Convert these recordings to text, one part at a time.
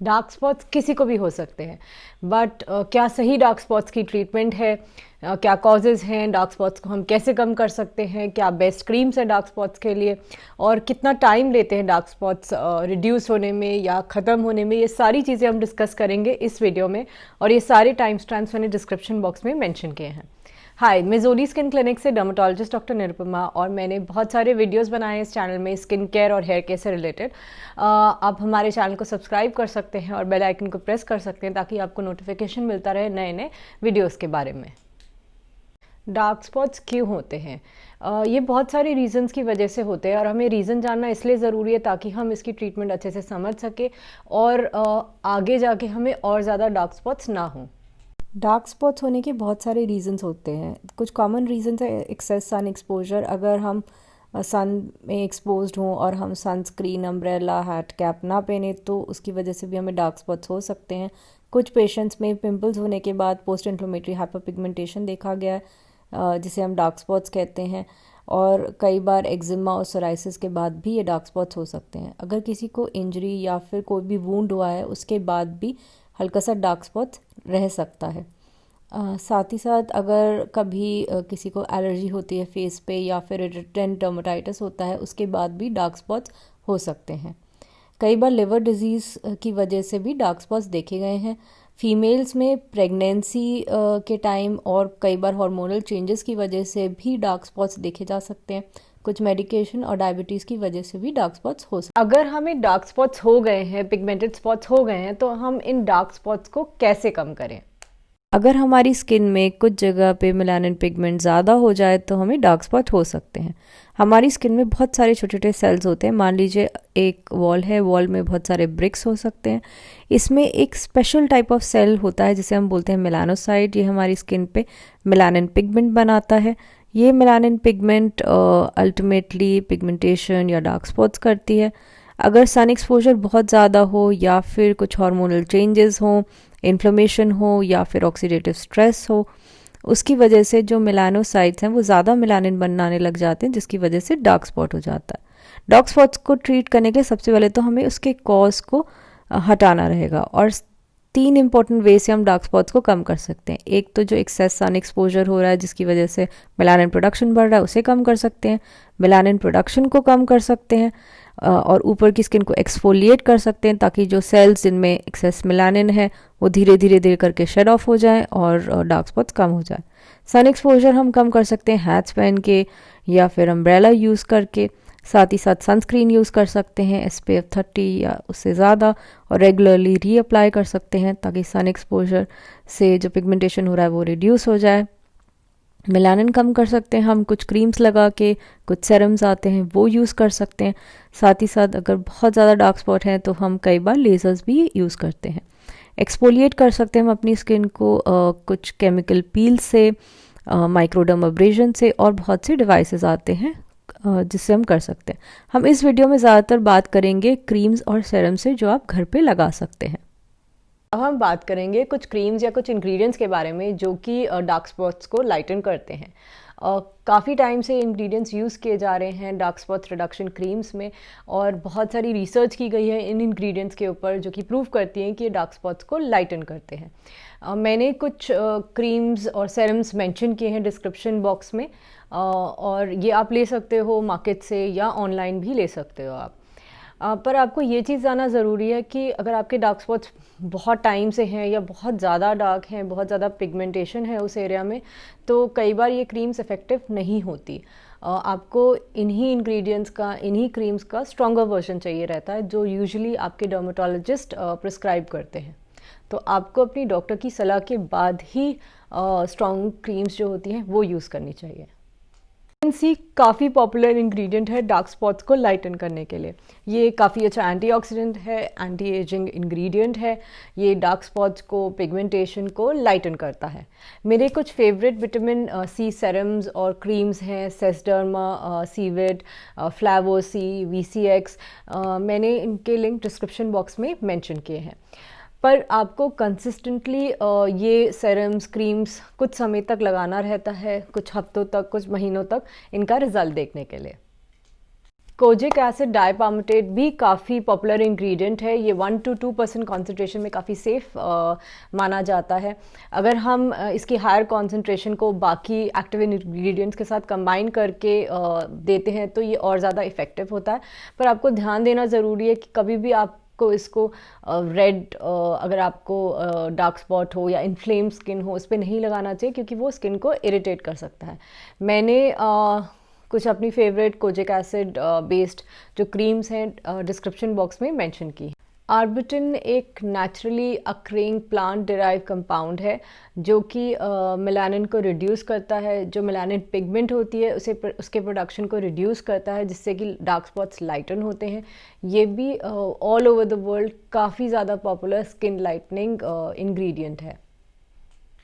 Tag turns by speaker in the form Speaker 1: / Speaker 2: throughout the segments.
Speaker 1: Dark spots किसी को भी हो सकते हैं, बट क्या सही डार्क स्पॉट्स की ट्रीटमेंट है, क्या कॉजेज़ हैं डार्क स्पॉट्स को हम कैसे कम कर सकते हैं, क्या बेस्ट क्रीम्स है डार्क स्पॉट्स के लिए, और कितना टाइम लेते हैं डार्क स्पॉट्स रिड्यूस होने में या ख़त्म होने में, ये सारी चीज़ें हम डिस्कस करेंगे इस वीडियो में। और ये सारे टाइम स्टैम्प्स मैंने डिस्क्रिप्शन बॉक्स में मेंशन किए हैं। हाय, मैं जोली स्किन क्लिनिक से डर्मेटोलॉजिस्ट डॉक्टर निरुपमा, और मैंने बहुत सारे वीडियोस बनाए हैं इस चैनल में स्किन केयर और हेयर केयर से रिलेटेड। आप हमारे चैनल को सब्सक्राइब कर सकते हैं और बेल आइकन को प्रेस कर सकते हैं ताकि आपको नोटिफिकेशन मिलता रहे नए नए वीडियोस के बारे में। डार्क स्पॉट्स क्यों होते हैं? ये बहुत सारी रीजंस की वजह से होते हैं, और हमें रीज़न जानना इसलिए ज़रूरी है ताकि हम इसकी ट्रीटमेंट अच्छे से समझ सके और आगे जाके हमें और ज़्यादा डार्क स्पॉट्स ना हों। डार्क स्पॉट्स होने के बहुत सारे रीजंस होते हैं। कुछ कॉमन रीजंस है एक्सेस सन एक्सपोजर। अगर हम सन में एक्सपोज्ड हों और हम सनस्क्रीन, अम्ब्रेला, हैट, कैप ना पहने तो उसकी वजह से भी हमें डार्क स्पॉट्स हो सकते हैं। कुछ पेशेंट्स में पिंपल्स होने के बाद पोस्ट इन्फ्लेमेटरी हाइपरपिगमेंटेशन देखा गया है, जिसे हम डार्क स्पॉट्स कहते हैं। और कई बार एक्जिमा और सोराइसिस के बाद भी ये डार्क स्पॉट्स हो सकते हैं। अगर किसी को इंजरी या फिर कोई भी वूंड हुआ है उसके बाद भी हल्का सा डार्क स्पॉट्स रह सकता है। साथ ही साथ अगर कभी किसी को एलर्जी होती है फेस पे या फिर इरिटेंट डर्मेटाइटिस होता है उसके बाद भी डार्क स्पॉट्स हो सकते हैं। कई बार लिवर डिजीज़ की वजह से भी डार्क स्पॉट्स देखे गए हैं। फीमेल्स में प्रेगनेंसी के टाइम और कई बार हार्मोनल चेंजेस की वजह से भी डार्क स्पॉट्स देखे जा सकते हैं। कुछ मेडिकेशन और डायबिटीज़ की वजह से भी डार्क स्पॉट्स हो सकते हैं। अगर हमें डार्क स्पॉट्स हो गए हैं, पिगमेंटेड स्पॉट्स हो गए हैं, तो हम इन डार्क स्पॉट्स को कैसे कम करें? अगर हमारी स्किन में कुछ जगह पे मेलानिन पिगमेंट ज़्यादा हो जाए तो हमें डार्क स्पॉट हो सकते हैं। हमारी स्किन में बहुत सारे छोटे छोटे सेल्स होते हैं। मान लीजिए एक वॉल है, वॉल में बहुत सारे ब्रिक्स हो सकते हैं। इसमें एक स्पेशल टाइप ऑफ सेल होता है जिसे हम बोलते हैं मेलानोसाइट। ये हमारी स्किन पे मेलानिन पिगमेंट बनाता है। ये मेलानिन पिगमेंट अल्टीमेटली पिगमेंटेशन या डार्क स्पॉट्स करती है। अगर सन एक्सपोजर बहुत ज़्यादा हो या फिर कुछ हार्मोनल चेंजेस हों, इन्फ्लेमेशन हो या फिर ऑक्सीडेटिव स्ट्रेस हो, उसकी वजह से जो मेलानोसाइट्स हैं वो ज़्यादा मेलानिन बनाने लग जाते हैं, जिसकी वजह से डार्क स्पॉट हो जाता है। डार्क स्पॉट्स को ट्रीट करने के लिए सबसे पहले तो हमें उसके कॉज को हटाना रहेगा, और 3 इंपॉर्टेंट वे से हम डार्क स्पॉट्स को कम कर सकते हैं। एक तो जो एक्सेस सन एक्सपोजर हो रहा है जिसकी वजह से मेलानिन प्रोडक्शन बढ़ रहा है, उसे कम कर सकते हैं। मेलानिन प्रोडक्शन को कम कर सकते हैं और ऊपर की स्किन को एक्सफोलिएट कर सकते हैं ताकि जो सेल्स जिनमें एक्सेस मेलानिन है वो धीरे धीरे धीरे करके शेड ऑफ हो जाए और डार्क स्पॉट्स कम हो जाए। सन एक्सपोजर हम कम कर सकते हैं हैट्स पहन के या फिर अम्ब्रेला यूज़ करके। साथ ही साथ सनस्क्रीन यूज़ कर सकते हैं SPF 30 या उससे ज़्यादा, और रेगुलरली रीअप्लाई कर सकते हैं ताकि सन एक्सपोजर से जो पिगमेंटेशन हो रहा है वो रिड्यूस हो जाए। मेलानिन कम कर सकते हैं हम कुछ क्रीम्स लगा के, कुछ सेरम्स आते हैं वो यूज़ कर सकते हैं। साथ ही साथ अगर बहुत ज़्यादा डार्क स्पॉट हैं तो हम कई बार लेज़र्स भी यूज़ करते हैं। एक्सफोलिएट कर सकते हैं हम अपनी स्किन को कुछ केमिकल पील से, माइक्रोडर्म अब्रेजन से, और बहुत से डिवाइसेस आते हैं जिससे हम कर सकते हैं। हम इस वीडियो में ज़्यादातर बात करेंगे क्रीम्स और सेरम से जो आप घर पे लगा सकते हैं। अब हम बात करेंगे कुछ क्रीम्स या कुछ इंग्रेडिएंट्स के बारे में जो कि डार्क स्पॉट्स को लाइटन करते हैं। काफ़ी टाइम से इंग्रेडिएंट्स यूज़ किए जा रहे हैं डार्क स्पॉट्स रिडक्शन क्रीम्स में, और बहुत सारी रिसर्च की गई है इन इंग्रेडिएंट्स के ऊपर जो कि प्रूव करती हैं कि ये डार्क स्पॉट्स को लाइटन करते हैं। मैंने कुछ क्रीम्स और सेरम्स मेंशन किए हैं डिस्क्रिप्शन बॉक्स में, और ये आप ले सकते हो मार्केट से या ऑनलाइन भी ले सकते हो आप। पर आपको ये चीज़ जानना ज़रूरी है कि अगर आपके डार्क स्पॉट्स बहुत टाइम से हैं या बहुत ज़्यादा डार्क हैं, बहुत ज़्यादा पिगमेंटेशन है उस एरिया में, तो कई बार ये क्रीम्स इफ़ेक्टिव नहीं होती। आपको इन्हीं इंग्रेडिएंट्स का, इन्हीं क्रीम्स का स्ट्रॉन्गर वर्जन चाहिए रहता है जो यूजुअली आपके डर्मेटोलॉजिस्ट प्रिस्क्राइब करते हैं। तो आपको अपनी डॉक्टर की सलाह के बाद ही स्ट्रॉन्ग क्रीम्स जो होती हैं वो यूज़ करनी चाहिए। विटामिन सी काफ़ी पॉपुलर इंग्रेडिएंट है डार्क स्पॉट्स को लाइटन करने के लिए। ये काफ़ी अच्छा एंटीऑक्सीडेंट है, एंटी एजिंग इंग्रेडिएंट है। ये डार्क स्पॉट्स को, पिगमेंटेशन को लाइटन करता है। मेरे कुछ फेवरेट विटामिन सी सेरम्स और क्रीम्स हैं सेस्डर्मा, सीविट, फ्लैवो सी, VCX। मैंने इनके लिंक डिस्क्रिप्शन बॉक्स में मेंशन किए हैं। पर आपको कंसिस्टेंटली ये सेरम्स, क्रीम्स कुछ समय तक लगाना रहता है, कुछ हफ्तों तक, कुछ महीनों तक इनका रिजल्ट देखने के लिए। कोजिक एसिड डाइपामेटेट भी काफ़ी पॉपुलर इंग्रेडिएंट है। ये 1 to 2% कॉन्सेंट्रेशन में काफ़ी सेफ़ माना जाता है। अगर हम इसकी हायर कॉन्सेंट्रेशन को बाकी एक्टिव इंग्रेडिएंट्स के साथ कंबाइन करके देते हैं तो ये और ज़्यादा इफ़ेक्टिव होता है। पर आपको ध्यान देना ज़रूरी है कि कभी भी आपको इसको रेड अगर आपको डार्क स्पॉट हो या इन्फ्लेम स्किन हो उस पर नहीं लगाना चाहिए, क्योंकि वो स्किन को इरिटेट कर सकता है। मैंने कुछ अपनी फेवरेट कोजिक एसिड बेस्ड जो क्रीम्स हैं डिस्क्रिप्शन बॉक्स में मेंशन की। आर्बिटिन एक naturally occurring plant derive compound है जो कि मेलानिन को रिड्यूस करता है। जो मेलानिन पिगमेंट होती है उसके प्रोडक्शन को रिड्यूस करता है, जिससे कि डार्क स्पॉट्स लाइटन होते हैं। ये भी ऑल ओवर द वर्ल्ड काफ़ी ज़्यादा पॉपुलर स्किन लाइटनिंग इंग्रेडिएंट है।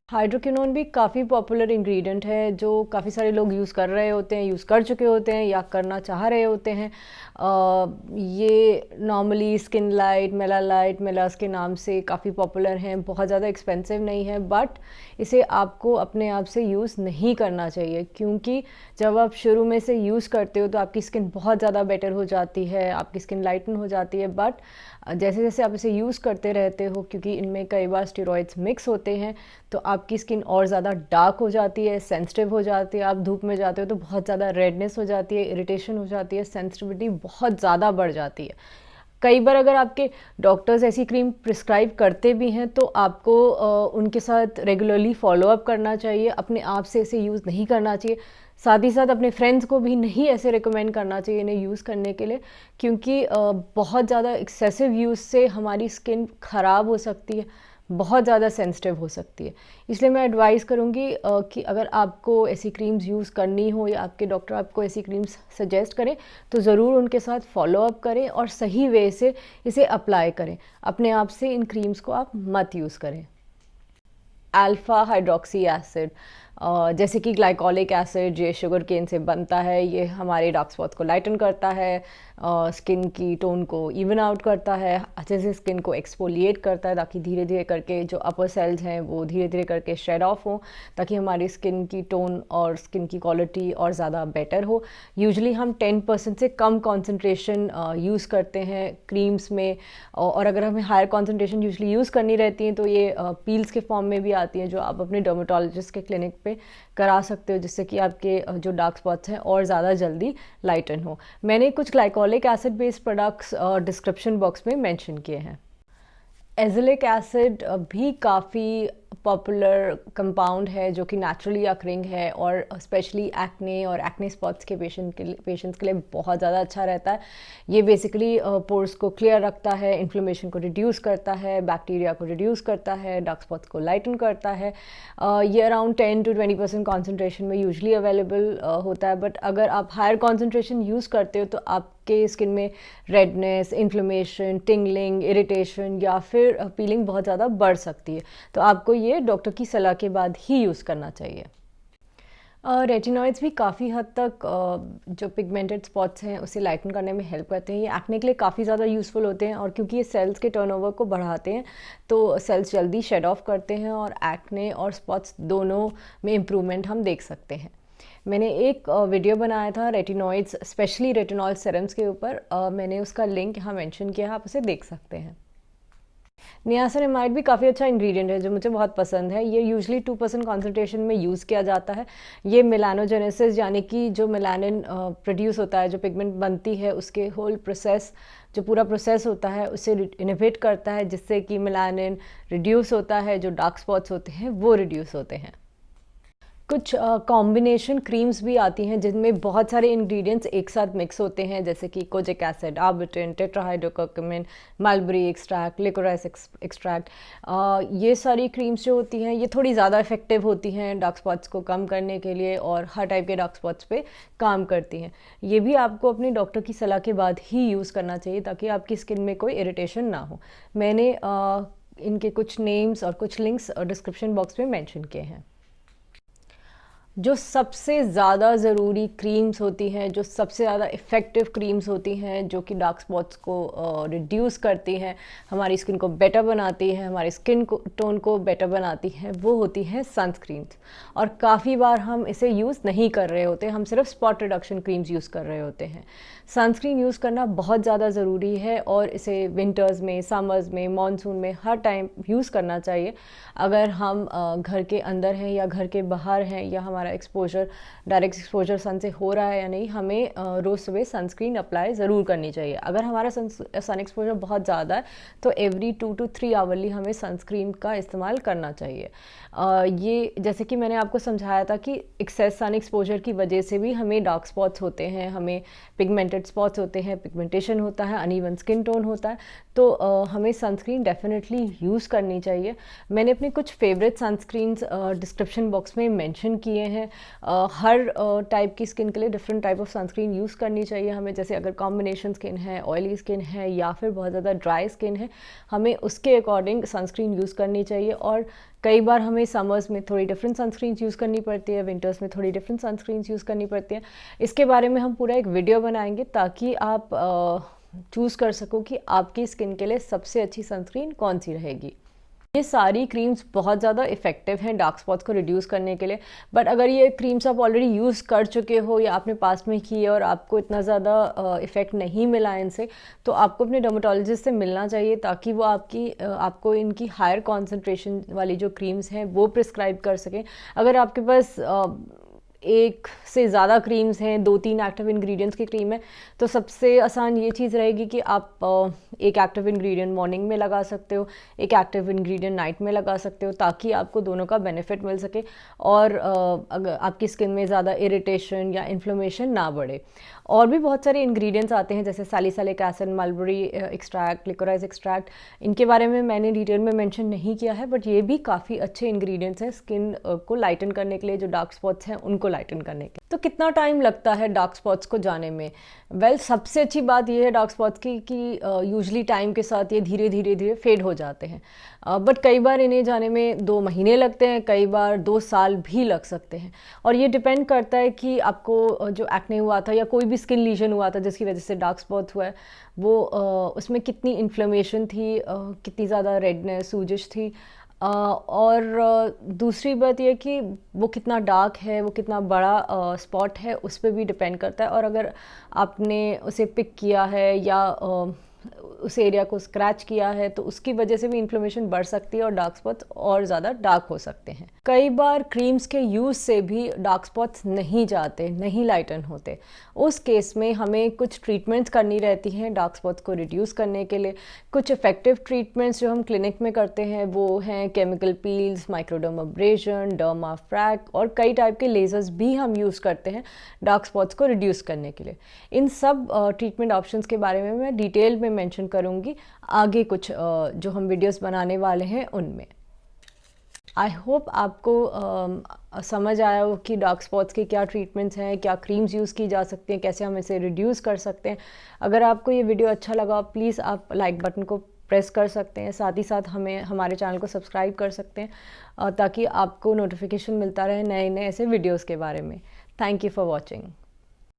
Speaker 1: हाइड्रोक्विनोन भी काफ़ी पॉपुलर इंग्रेडिएंट है जो काफ़ी सारे लोग यूज़ कर रहे होते हैं, यूज़ कर चुके होते हैं या करना चाह रहे होते हैं। ये नॉर्मली स्किन लाइट, मेलालाइट, मेलास के नाम से काफ़ी पॉपुलर हैं। बहुत ज़्यादा एक्सपेंसिव नहीं है, बट इसे आपको अपने आप से यूज़ नहीं करना चाहिए, क्योंकि जब आप शुरू में से यूज़ करते हो तो आपकी स्किन बहुत ज़्यादा बेटर हो जाती है, आपकी स्किन लाइटन हो जाती है। बट जैसे जैसे आप इसे यूज़ करते रहते हो, क्योंकि इनमें कई बार स्टेरॉइड्स मिक्स होते हैं, तो आपकी स्किन और ज़्यादा डार्क हो जाती है, सेंसिटिव हो जाती है। आप धूप में जाते हो तो बहुत ज़्यादा रेडनेस हो जाती है, इरिटेशन हो जाती है, सेंसिटिविटी बहुत ज़्यादा बढ़ जाती है। कई बार अगर आपके डॉक्टर्स ऐसी क्रीम प्रिस्क्राइब करते भी हैं तो आपको उनके साथ रेगुलरली फॉलोअप करना चाहिए। अपने आप से इसे यूज़ नहीं करना चाहिए। साथ ही साथ अपने फ्रेंड्स को भी नहीं ऐसे रिकमेंड करना चाहिए इन्हें यूज़ करने के लिए, क्योंकि बहुत ज़्यादा एक्सेसिव यूज़ से हमारी स्किन ख़राब हो सकती है, बहुत ज़्यादा सेंसिटिव हो सकती है। इसलिए मैं एडवाइस करूँगी कि अगर आपको ऐसी क्रीम्स यूज़ करनी हो या आपके डॉक्टर आपको ऐसी क्रीम्स सजेस्ट करें तो ज़रूर उनके साथ फॉलोअप करें और सही वे से इसे अप्लाई करें। अपने आप से इन क्रीम्स को आप मत यूज़ करें। अल्फ़ा हाइड्रोक्सी एसिड जैसे कि ग्लाइकोलिक एसिड, ये शुगर केन से बनता है। ये हमारे डार्क स्पॉट्स को लाइटन करता है, स्किन की टोन को इवन आउट करता है, अच्छे से स्किन को एक्सफोलिएट करता है, ताकि धीरे धीरे करके जो अपर सेल्स हैं वो धीरे धीरे करके शेड ऑफ हो, ताकि हमारी स्किन की टोन और स्किन की क्वालिटी और ज़्यादा बेटर हो। यूजुअली हम 10% से कम कॉन्सेंट्रेशन यूज़ करते हैं क्रीम्स में, और अगर हमें हायर कॉन्सेंट्रेशन यूजुअली यूज़ करनी रहती हैं तो ये पील्स के फॉर्म में भी आती हैं, जो आप अपने डर्मेटोलॉजिस्ट के क्लिनिक पे करा सकते हो, जिससे कि आपके जो डार्क स्पॉट्स हैं और ज़्यादा जल्दी लाइटन हो। मैंने कुछ glycolic acid based products description box में मेंशन किए हैं। एजिलिक एसिड भी काफ़ी पॉपुलर कंपाउंड है जो कि नेचुरली अकरिंग है, और स्पेशली एक्ने और एक्ने स्पॉट्स के पेशेंट्स के लिए बहुत ज़्यादा अच्छा रहता है। ये बेसिकली पोर्स को क्लियर रखता है, इन्फ्लेमेशन को रिड्यूस करता है, बैक्टीरिया को रिड्यूस करता है, डार्क स्पॉट्स को लाइटन करता है। ये अराउंड 10 to 20% कॉन्सेंट्रेशन में यूजली अवेलेबल होता है, बट अगर आप हायर कॉन्सेंट्रेशन यूज़ करते हो तो आपके स्किन में रेडनेस, इन्फ्लेमेशन, टिंगलिंग, इरिटेशन या फिर पीलिंग बहुत ज़्यादा बढ़ सकती है। तो आपको ये डॉक्टर की सलाह के बाद ही यूज़ करना चाहिए। रेटिनॉइड्स भी काफ़ी हद तक जो पिगमेंटेड स्पॉट्स हैं उसे लाइटन करने में हेल्प करते हैं। ये एक्ने के लिए काफ़ी ज़्यादा यूज़फुल होते हैं, और क्योंकि ये सेल्स के टर्नओवर को बढ़ाते हैं तो सेल्स जल्दी शेड ऑफ करते हैं, और एक्ने और स्पॉट्स दोनों में इम्प्रूवमेंट हम देख सकते हैं। मैंने एक वीडियो बनाया था रेटिनॉइड्स, स्पेशली रेटिनॉल सेरम्स के ऊपर। मैंने उसका लिंक यहाँ मेंशन किया है, आप उसे देख सकते हैं। नियासिनामाइड भी काफ़ी अच्छा इंग्रेडिएंट है जो मुझे बहुत पसंद है। ये यूजुअली 2% कॉन्सेंट्रेशन में यूज़ किया जाता है। ये मेलानोजेनेसिस यानी कि जो मेलानिन प्रोड्यूस होता है, जो पिगमेंट बनती है, उसके होल प्रोसेस, जो पूरा प्रोसेस होता है उसे इनहिबिट करता है, जिससे कि मेलानिन रिड्यूस होता है, जो डार्क स्पॉट्स होते हैं वो रिड्यूस होते हैं। कुछ कॉम्बिनेशन क्रीम्स भी आती हैं जिनमें बहुत सारे इंग्रेडिएंट्स एक साथ मिक्स होते हैं, जैसे कि kojic acid, arbutin, tetrahydrocurcumin, mulberry extract, liquorice extract. ये सारी क्रीम्स जो होती हैं ये थोड़ी ज़्यादा इफेक्टिव होती हैं डार्क स्पॉट्स को कम करने के लिए, और हर टाइप के डार्क स्पॉट्स पे काम करती हैं। ये भी आपको अपने डॉक्टर की सलाह के बाद ही यूज़ करना चाहिए, ताकि आपकी स्किन में कोई इरिटेशन ना हो। मैंने इनके कुछ नेम्स और कुछ लिंक्स डिस्क्रिप्शन बॉक्स में मैंशन किए हैं। जो सबसे ज़्यादा ज़रूरी क्रीम्स होती हैं, जो सबसे ज़्यादा इफ़ेक्टिव क्रीम्स होती हैं, जो कि डार्क स्पॉट्स को रिड्यूस करती हैं, हमारी स्किन को बेटर बनाती हैं, हमारी स्किन को टोन को बेटर बनाती हैं, वो होती हैं सनस्क्रीन्स। और काफ़ी बार हम इसे यूज़ नहीं कर रहे होते, हम सिर्फ स्पॉट रिडक्शन क्रीम्स यूज़ कर रहे होते हैं। सनस्क्रीन यूज़ करना बहुत ज़्यादा ज़रूरी है और इसे विंटर्स में, समर्स में, मानसून में हर टाइम यूज़ करना चाहिए। अगर हम घर के अंदर हैं या घर के बाहर हैं, या हमारा एक्सपोजर, डायरेक्ट एक्सपोजर सन से हो रहा है या नहीं, हमें रोज़ सुबह सनस्क्रीन अप्लाई ज़रूर करनी चाहिए। अगर हमारा सन एक्सपोजर बहुत ज़्यादा है तो एवरी 2 to 3 आवरली हमें सनस्क्रीन का इस्तेमाल करना चाहिए। ये जैसे कि मैंने आपको समझाया था कि एक्सेस सन एक्सपोजर की वजह से भी हमें डार्क स्पॉट्स होते हैं, हमें पिगमेंटेड स्पॉट्स होते हैं, पिगमेंटेशन होता है, अनइवन स्किन टोन होता है। तो हमें सनस्क्रीन डेफिनेटली यूज़ करनी चाहिए। मैंने अपने कुछ फेवरेट सनस्क्रीन्स डिस्क्रिप्शन बॉक्स में मेंशन किए हैं। हर टाइप की स्किन के लिए different type of sunscreen use करनी चाहिए हमें। जैसे अगर कॉम्बिनेशन स्किन है, ऑयली स्किन है, या फिर बहुत ज़्यादा ड्राई स्किन है, हमें उसके अकॉर्डिंग सनस्क्रीन यूज़ करनी चाहिए। और कई बार हमें समर्स में थोड़ी डिफरेंट सनस्क्रीन्स यूज़ करनी पड़ती है, विंटर्स में थोड़ी डिफरेंट सनस्क्रीन्स यूज़ करनी पड़ती है। इसके बारे में हम पूरा एक वीडियो बनाएंगे ताकि आप चूज़ कर सको कि आपकी स्किन के लिए सबसे अच्छी सनस्क्रीन कौन सी रहेगी। ये सारी क्रीम्स बहुत ज़्यादा इफ़ेक्टिव हैं डार्क स्पॉट्स को रिड्यूस करने के लिए। बट अगर ये क्रीम्स आप ऑलरेडी यूज़ कर चुके हो या आपने पास में की है और आपको इतना ज़्यादा इफ़ेक्ट नहीं मिला इनसे, तो आपको अपने डर्मेटोलॉजिस्ट से मिलना चाहिए ताकि वो आपको इनकी हायर कॉन्सेंट्रेशन वाली जो क्रीम्स हैं वो प्रिस्क्राइब कर सकें। अगर आपके पास एक से ज़्यादा क्रीम्स हैं, 2-3 एक्टिव इंग्रेडिएंट्स की क्रीम है, तो सबसे आसान ये चीज़ रहेगी कि आप एक एक्टिव इंग्रेडिएंट मॉर्निंग में लगा सकते हो, एक एक्टिव इंग्रेडिएंट नाइट में लगा सकते हो, ताकि आपको दोनों का बेनिफिट मिल सके और अगर आपकी स्किन में ज़्यादा इरिटेशन या इन्फ्लेमेशन ना बढ़े। और भी बहुत सारे इंग्रेडिएंट्स आते हैं जैसे salicylic acid, mulberry extract, liquorice extract. इनके बारे में मैंने डिटेल में मेंशन नहीं किया है, बट ये भी काफ़ी अच्छे इंग्रेडिएंट्स हैं स्किन को लाइटन करने के लिए, जो डार्क स्पॉट्स हैं उनको लाइटन करने के। तो कितना टाइम लगता है डार्क स्पॉट्स को जाने में? सबसे अच्छी बात यह है डार्क स्पॉट्स की कि यूजुअली टाइम के साथ ये धीरे धीरे फेड हो जाते हैं। बट कई बार इन्हें जाने में 2 महीने लगते हैं, कई बार 2 साल भी लग सकते हैं। और ये डिपेंड करता है कि आपको जो एक्ने हुआ था या कोई भी स्किन लीजन हुआ था जिसकी वजह से डार्क स्पॉट हुआ है, वो उसमें कितनी इन्फ्लेमेशन थी, कितनी ज़्यादा रेडनेस, सूजिश थी, और दूसरी बात यह कि वो कितना डार्क है, वो कितना बड़ा स्पॉट है, उस पर भी डिपेंड करता है। और अगर आपने उसे पिक किया है या उस एरिया को स्क्रैच किया है तो उसकी वजह से भी इन्फ्लेमेशन बढ़ सकती है और डार्क स्पॉट्स और ज़्यादा डार्क हो सकते हैं। कई बार क्रीम्स के यूज़ से भी डार्क स्पॉट्स नहीं जाते, नहीं लाइटन होते। उस केस में हमें कुछ ट्रीटमेंट्स करनी रहती हैं डार्क स्पॉट्स को रिड्यूस करने के लिए। कुछ इफ़ेक्टिव ट्रीटमेंट्स जो हम क्लिनिक में करते हैं वो हैं केमिकल पील्स, माइक्रोडर्माब्रेशन, डर्माफ्रैक, और कई टाइप के लेजर्स भी हम यूज़ करते हैं डार्क स्पॉट्स को रिड्यूस करने के लिए। इन सब ट्रीटमेंट ऑप्शंस के बारे में मैं डिटेल में मेंशन करूँगी आगे कुछ जो हम वीडियोस बनाने वाले हैं उनमें। आई होप आपको समझ आया हो कि डार्क स्पॉट्स के क्या ट्रीटमेंट्स हैं, क्या क्रीम्स यूज़ की जा सकती हैं, कैसे हम इसे रिड्यूस कर सकते हैं। अगर आपको ये वीडियो अच्छा लगा प्लीज़ आप लाइक बटन को प्रेस कर सकते हैं, साथ ही साथ हमारे चैनल को सब्सक्राइब कर सकते हैं ताकि आपको नोटिफिकेशन मिलता रहे नए नए ऐसे वीडियोज़ के बारे में। Thank you for watching.